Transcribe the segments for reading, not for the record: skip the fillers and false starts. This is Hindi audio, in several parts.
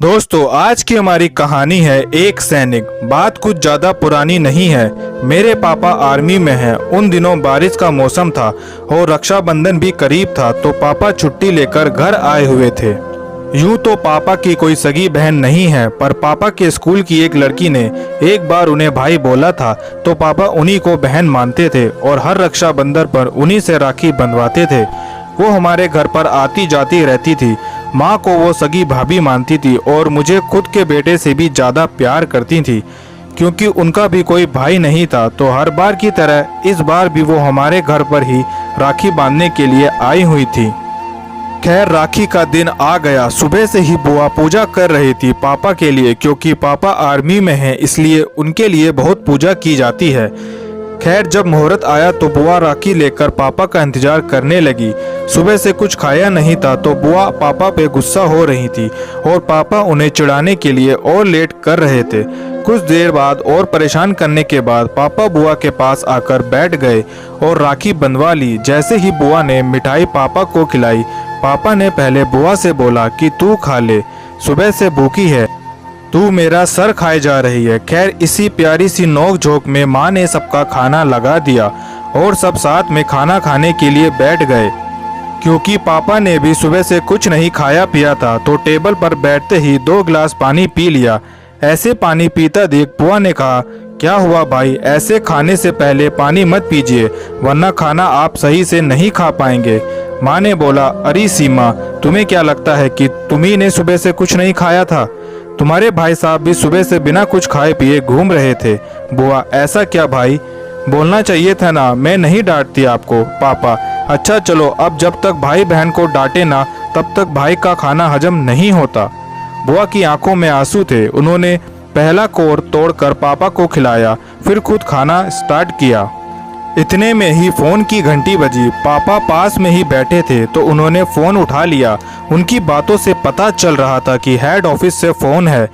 दोस्तों, आज की हमारी कहानी है एक सैनिक। बात कुछ ज्यादा पुरानी नहीं है। मेरे पापा आर्मी में हैं। उन दिनों बारिश का मौसम था और रक्षाबंधन भी करीब था, तो पापा छुट्टी लेकर घर आए हुए थे। यूं तो पापा की कोई सगी बहन नहीं है, पर पापा के स्कूल की एक लड़की ने एक बार उन्हें भाई बोला था, तो पापा उन्हीं को बहन मानते थे और हर रक्षाबंधन पर उन्हीं से राखी बंधवाते थे। वो हमारे घर पर आती जाती रहती थी। माँ को वो सगी भाभी मानती थी और मुझे खुद के बेटे से भी ज़्यादा प्यार करती थी, क्योंकि उनका भी कोई भाई नहीं था। तो हर बार की तरह इस बार भी वो हमारे घर पर ही राखी बांधने के लिए आई हुई थी। खैर, राखी का दिन आ गया। सुबह से ही बुआ पूजा कर रही थी पापा के लिए, क्योंकि पापा आर्मी में हैं, इसलिए उनके लिए बहुत पूजा की जाती है। खैर, जब मुहूर्त आया तो बुआ राखी लेकर पापा का इंतजार करने लगी। सुबह से कुछ खाया नहीं था, तो बुआ पापा पे गुस्सा हो रही थी और पापा उन्हें चिढ़ाने के लिए और लेट कर रहे थे। कुछ देर बाद और परेशान करने के बाद पापा बुआ के पास आकर बैठ गए और राखी बंधवा ली। जैसे ही बुआ ने मिठाई पापा को खिलाई, पापा ने पहले बुआ से बोला कि तू खा ले, सुबह से भूखी है, तू मेरा सर खाए जा रही है। खैर, इसी प्यारी सी नोक झोंक में माँ ने सबका खाना लगा दिया और सब साथ में खाना खाने के लिए बैठ गए। क्योंकि पापा ने भी सुबह से कुछ नहीं खाया पिया था, तो टेबल पर बैठते ही 2 गिलास पानी पी लिया। ऐसे पानी पीता देख बुआ ने कहा, क्या हुआ भाई, ऐसे खाने से पहले पानी मत पीजिए, वरना खाना आप सही से नहीं खा पाएंगे। माँ ने बोला, अरे सीमा, तुम्हें क्या लगता है कि तुम्ही ने सुबह से कुछ नहीं खाया था? तुम्हारे भाई साहब भी सुबह से बिना कुछ खाए पिए घूम रहे थे। बुआ, ऐसा क्या भाई, बोलना चाहिए था ना, मैं नहीं डांटती आपको। पापा, अच्छा चलो, अब जब तक भाई बहन को डांटे ना, तब तक भाई का खाना हजम नहीं होता। बुआ की आंखों में आंसू थे। उन्होंने पहला कोर तोड़कर पापा को खिलाया, फिर खुद खाना स्टार्ट किया। इतने में ही फोन की घंटी बजी। पापा पास में ही बैठे थे, तो उन्होंने फोन उठा लिया। उनकी बातों से पता चल रहा था कि हेड ऑफिस से फोन है।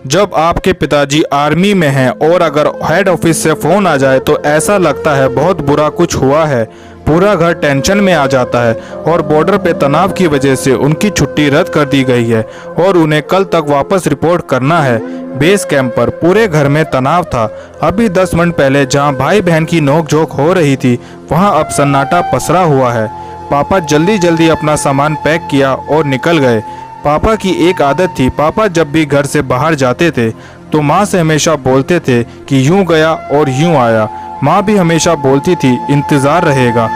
जब आपके पिताजी आर्मी में हैं और अगर हेड ऑफिस से फोन आ जाए तो ऐसा लगता है बहुत बुरा कुछ हुआ है। पूरा घर टेंशन में आ जाता है और बॉर्डर पे तनाव की वजह से उनकी छुट्टी रद्द कर दी गई है और उन्हें कल तक वापस रिपोर्ट करना है। बेस कैंप पर पूरे घर में तनाव था। अभी 10 मिनट पहले जहां भाई बहन की नोकझोंक हो रही थी, वहां अब सन्नाटा पसरा हुआ है। पापा जल्दी जल्दी अपना सामान पैक किया और निकल गए। पापा की एक आदत थी, पापा जब भी घर से बाहर जाते थे तो माँ से हमेशा बोलते थे कि यूं गया और यूं आया। माँ भी हमेशा बोलती थी इंतज़ार रहेगा।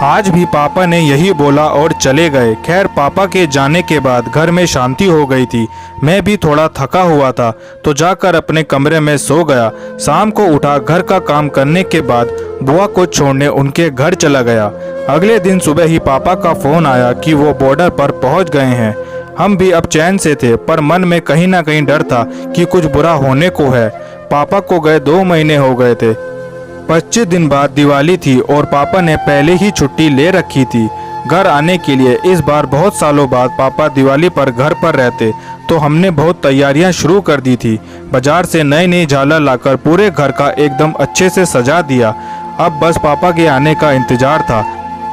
आज भी पापा ने यही बोला और चले गए। खैर, पापा के जाने के बाद घर में शांति हो गई थी। मैं भी थोड़ा थका हुआ था, तो जाकर अपने कमरे में सो गया। शाम को उठा, घर का काम करने के बाद बुआ को छोड़ने उनके घर चला गया। अगले दिन सुबह ही पापा का फ़ोन आया कि वो बॉर्डर पर पहुंच गए हैं। हम भी अब चैन से थे, पर मन में कहीं ना कहीं डर था कि कुछ बुरा होने को है। पापा को गए 2 महीने हो गए थे। 25 दिन बाद दिवाली थी और पापा ने पहले ही छुट्टी ले रखी थी घर आने के लिए। इस बार बहुत सालों बाद पापा दिवाली पर घर पर रहते, तो हमने बहुत तैयारियां शुरू कर दी थी। बाजार से नई नई झालर लाकर पूरे घर का एकदम अच्छे से सजा दिया। अब बस पापा के आने का इंतजार था।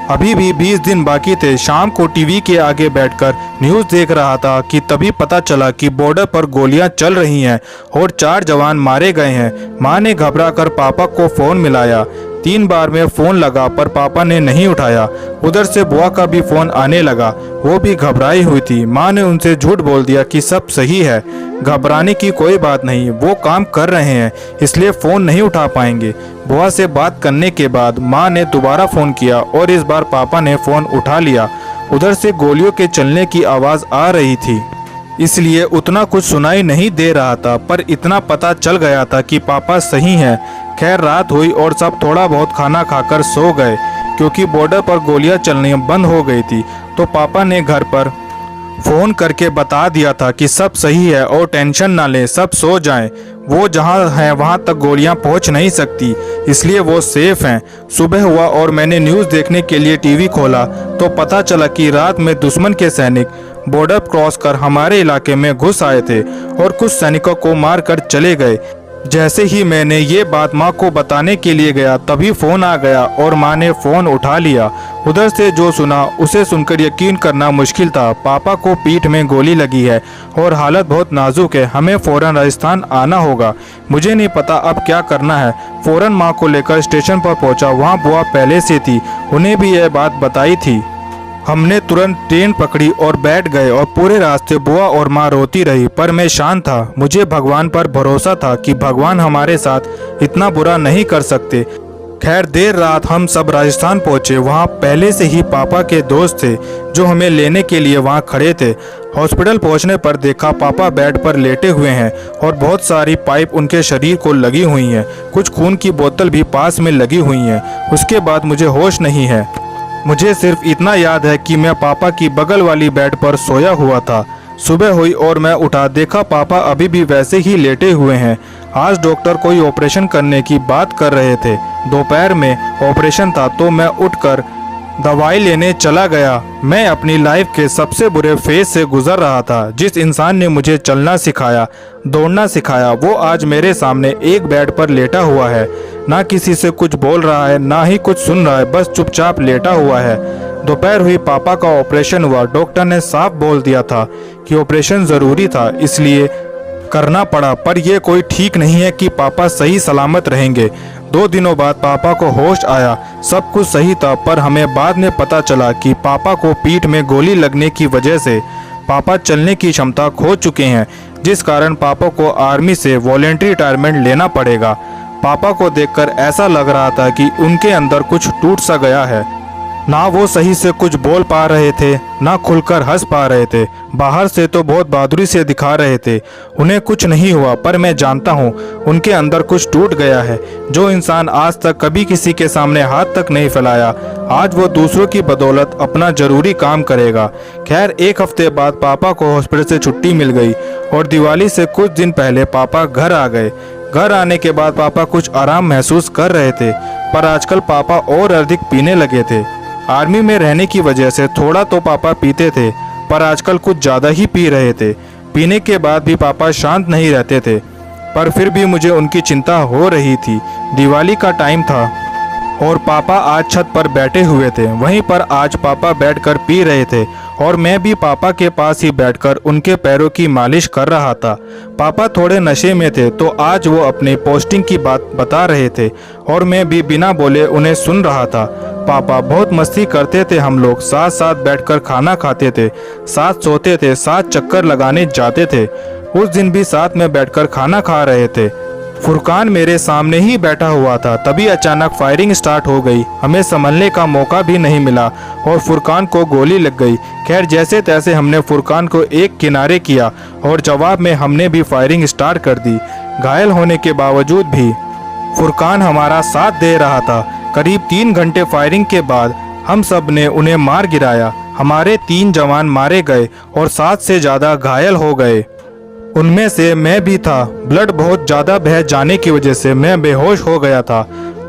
अभी भी 20 दिन बाकी थे। शाम को टीवी के आगे बैठकर न्यूज़ देख रहा था कि तभी पता चला कि बॉर्डर पर गोलियां चल रही हैं और 4 जवान मारे गए हैं। माँ ने घबराकर पापा को फ़ोन मिलाया। 3 बार में फ़ोन लगा, पर पापा ने नहीं उठाया। उधर से बुआ का भी फ़ोन आने लगा। वो भी घबराई हुई थी। माँ ने उनसे झूठ बोल दिया कि सब सही है, घबराने की कोई बात नहीं, वो काम कर रहे हैं, इसलिए फ़ोन नहीं उठा पाएंगे। बुआ से बात करने के बाद माँ ने दोबारा फ़ोन किया और इस बार पापा ने फ़ोन उठा लिया। उधर से गोलियों के चलने की आवाज़ आ रही थी, इसलिए उतना कुछ सुनाई नहीं दे रहा था, पर इतना पता चल गया था कि पापा सही हैं। खैर, रात हुई और सब थोड़ा बहुत खाना खाकर सो गए। क्योंकि बॉर्डर पर गोलियां चलनी बंद हो गई थी, तो पापा ने घर पर फ़ोन करके बता दिया था कि सब सही है और टेंशन ना लें, सब सो जाएं। वो जहां हैं वहां तक गोलियां पहुंच नहीं सकती, इसलिए वो सेफ हैं। सुबह हुआ और मैंने न्यूज़ देखने के लिए टीवी खोला, तो पता चला कि रात में दुश्मन के सैनिक बॉर्डर क्रॉस कर हमारे इलाके में घुस आए थे और कुछ सैनिकों को मार कर चले गए। जैसे ही मैंने ये बात माँ को बताने के लिए गया तभी फ़ोन आ गया और माँ ने फ़ोन उठा लिया। उधर से जो सुना उसे सुनकर यकीन करना मुश्किल था। पापा को पीठ में गोली लगी है और हालत बहुत नाजुक है। हमें फ़ौरन राजस्थान आना होगा। मुझे नहीं पता अब क्या करना है। फ़ौरन माँ को लेकर स्टेशन पर पहुँचा। वहाँ बुआ पहले से थी, उन्हें भी यह बात बताई थी। हमने तुरंत ट्रेन पकड़ी और बैठ गए और पूरे रास्ते बुआ और माँ रोती रही, पर मैं शांत था। मुझे भगवान पर भरोसा था कि भगवान हमारे साथ इतना बुरा नहीं कर सकते। खैर देर रात हम सब राजस्थान पहुंचे। वहाँ पहले से ही पापा के दोस्त थे जो हमें लेने के लिए वहाँ खड़े थे। हॉस्पिटल पहुंचने पर देखा पापा बेड पर लेटे हुए हैं और बहुत सारी पाइप उनके शरीर को लगी हुई हैं। कुछ खून की बोतल भी पास में लगी हुई हैं। उसके बाद मुझे होश नहीं है। मुझे सिर्फ इतना याद है कि मैं पापा की बगल वाली बेड पर सोया हुआ था। सुबह हुई और मैं उठा, देखा पापा अभी भी वैसे ही लेटे हुए हैं। आज डॉक्टर कोई ऑपरेशन करने की बात कर रहे थे। दोपहर में ऑपरेशन था तो मैं उठकर दवाई लेने चला गया। मैं अपनी लाइफ के सबसे बुरे फेज से गुजर रहा था। जिस इंसान ने मुझे चलना सिखाया, दौड़ना सिखाया, वो आज मेरे सामने एक बेड पर लेटा हुआ है। ना किसी से कुछ बोल रहा है, ना ही कुछ सुन रहा है, बस चुपचाप लेटा हुआ है। दोपहर हुई, पापा का ऑपरेशन हुआ। डॉक्टर ने साफ बोल दिया था कि ऑपरेशन ज़रूरी था, इसलिए करना पड़ा। पर यह कोई ठीक नहीं है कि पापा सही सलामत रहेंगे। 2 दिनों बाद पापा को होश आया। सब कुछ सही था, पर हमें बाद में पता चला कि पापा को पीठ में गोली लगने की वजह से पापा चलने की क्षमता खो चुके हैं, जिस कारण पापा को आर्मी से वॉलेंट्री रिटायरमेंट लेना पड़ेगा। पापा को देखकर ऐसा लग रहा था कि उनके अंदर कुछ टूट सा गया है। ना वो सही से कुछ बोल पा रहे थे, ना खुलकर हंस पा रहे थे। बाहर से तो बहुत बहादुरी से दिखा रहे थे उन्हें कुछ नहीं हुआ, पर मैं जानता हूँ उनके अंदर कुछ टूट गया है। जो इंसान आज तक कभी किसी के सामने हाथ तक नहीं फैलाया, आज वो दूसरों की बदौलत अपना जरूरी काम करेगा। खैर 1 हफ्ते बाद पापा को हॉस्पिटल से छुट्टी मिल गई और दिवाली से कुछ दिन पहले पापा घर आ गए। घर आने के बाद पापा कुछ आराम महसूस कर रहे थे, पर आजकल पापा और अधिक पीने लगे थे। आर्मी में रहने की वजह से थोड़ा तो पापा पीते थे, पर आजकल कुछ ज़्यादा ही पी रहे थे। पीने के बाद भी पापा शांत नहीं रहते थे, पर फिर भी मुझे उनकी चिंता हो रही थी। दिवाली का टाइम था और पापा आज छत पर बैठे हुए थे। वहीं पर आज पापा बैठकर पी रहे थे और मैं भी पापा के पास ही बैठकर उनके पैरों की मालिश कर रहा था। पापा थोड़े नशे में थे तो आज वो अपनी पोस्टिंग की बात बता रहे थे और मैं भी बिना बोले उन्हें सुन रहा था। पापा बहुत मस्ती करते थे। हम लोग साथ साथ बैठकर खाना खाते थे, साथ सोते थे, साथ चक्कर लगाने जाते थे। उस दिन भी साथ में बैठकर खाना खा रहे थे। फुरकान मेरे सामने ही बैठा हुआ था। तभी अचानक फायरिंग स्टार्ट हो गई। हमें संभलने का मौका भी नहीं मिला और फुरकान को गोली लग गई। खैर जैसे तैसे हमने फुरकान को एक किनारे किया और जवाब में हमने भी फायरिंग स्टार्ट कर दी। घायल होने के बावजूद भी फुरकान हमारा साथ दे रहा था। करीब 3 घंटे फायरिंग के बाद हम सब ने उन्हें मार गिराया। हमारे 3 जवान मारे गए और 7 से ज़्यादा घायल हो गए। उनमें से मैं भी था। ब्लड बहुत ज़्यादा बह जाने की वजह से मैं बेहोश हो गया था।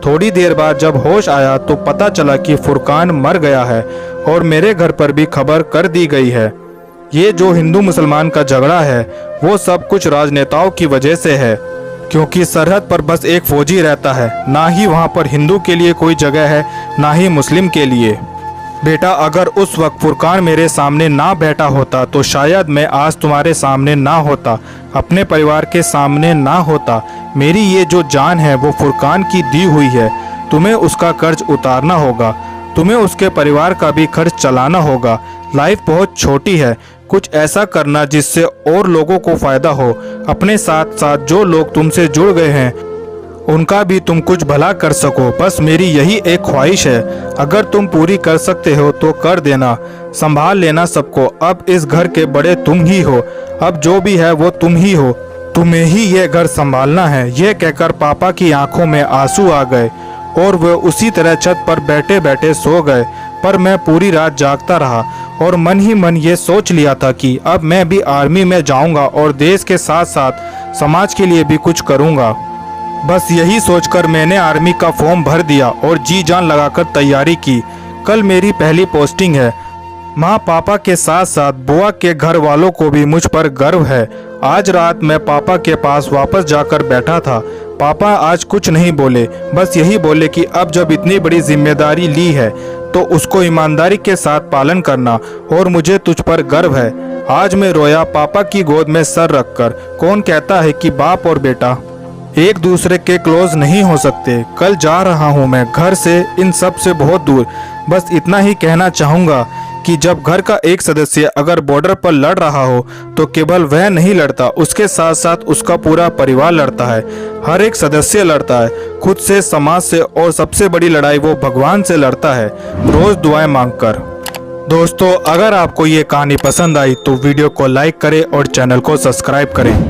थोड़ी देर बाद जब होश आया तो पता चला कि फुरकान मर गया है और मेरे घर पर भी खबर कर दी गई है। ये जो हिंदू मुसलमान का झगड़ा है वो सब कुछ राजनेताओं की वजह से है, क्योंकि सरहद पर बस एक फौजी रहता है। ना ही वहाँ पर हिंदू के लिए कोई जगह है, ना ही मुस्लिम के लिए। बेटा अगर उस वक्त फुरकान मेरे सामने ना बैठा होता तो शायद मैं आज तुम्हारे सामने ना होता, अपने परिवार के सामने ना होता। मेरी ये जो जान है वो फुरकान की दी हुई है। तुम्हें उसका कर्ज उतारना होगा, तुम्हें उसके परिवार का भी खर्च चलाना होगा। लाइफ बहुत छोटी है, कुछ ऐसा करना जिससे और लोगों को फ़ायदा हो। अपने साथ साथ जो लोग तुमसे जुड़ गए हैं उनका भी तुम कुछ भला कर सको। बस मेरी यही एक ख्वाहिश है। अगर तुम पूरी कर सकते हो तो कर देना। संभाल लेना सबको। अब इस घर के बड़े तुम ही हो। अब जो भी है वो तुम ही हो। तुम्हें ही ये घर संभालना है। यह कहकर पापा की आंखों में आंसू आ गए और वे उसी तरह छत पर बैठे बैठे सो गए। पर मैं पूरी रात जागता रहा और मन ही मन ये सोच लिया था कि अब मैं भी आर्मी में जाऊंगा और देश के साथ साथ समाज के लिए भी कुछ करूंगा। बस यही सोचकर मैंने आर्मी का फॉर्म भर दिया और जी जान लगाकर तैयारी की। कल मेरी पहली पोस्टिंग है। माँ पापा के साथ साथ बुआ के घर वालों को भी मुझ पर गर्व है। आज रात मैं पापा के पास वापस जाकर बैठा था। पापा आज कुछ नहीं बोले, बस यही बोले कि अब जब इतनी बड़ी जिम्मेदारी ली है तो उसको ईमानदारी के साथ पालन करना और मुझे तुझ पर गर्व है। आज मैं रोया पापा की गोद में सर रखकर। कौन कहता है कि बाप और बेटा एक दूसरे के क्लोज नहीं हो सकते। कल जा रहा हूँ मैं घर से, इन सब से बहुत दूर। बस इतना ही कहना चाहूँगा कि जब घर का एक सदस्य अगर बॉर्डर पर लड़ रहा हो तो केवल वह नहीं लड़ता, उसके साथ साथ उसका पूरा परिवार लड़ता है। हर एक सदस्य लड़ता है, खुद से, समाज से, और सबसे बड़ी लड़ाई वो भगवान से लड़ता है, रोज दुआएं मांगकर। दोस्तों, अगर आपको ये कहानी पसंद आई तो वीडियो को लाइक करें और चैनल को सब्सक्राइब करें।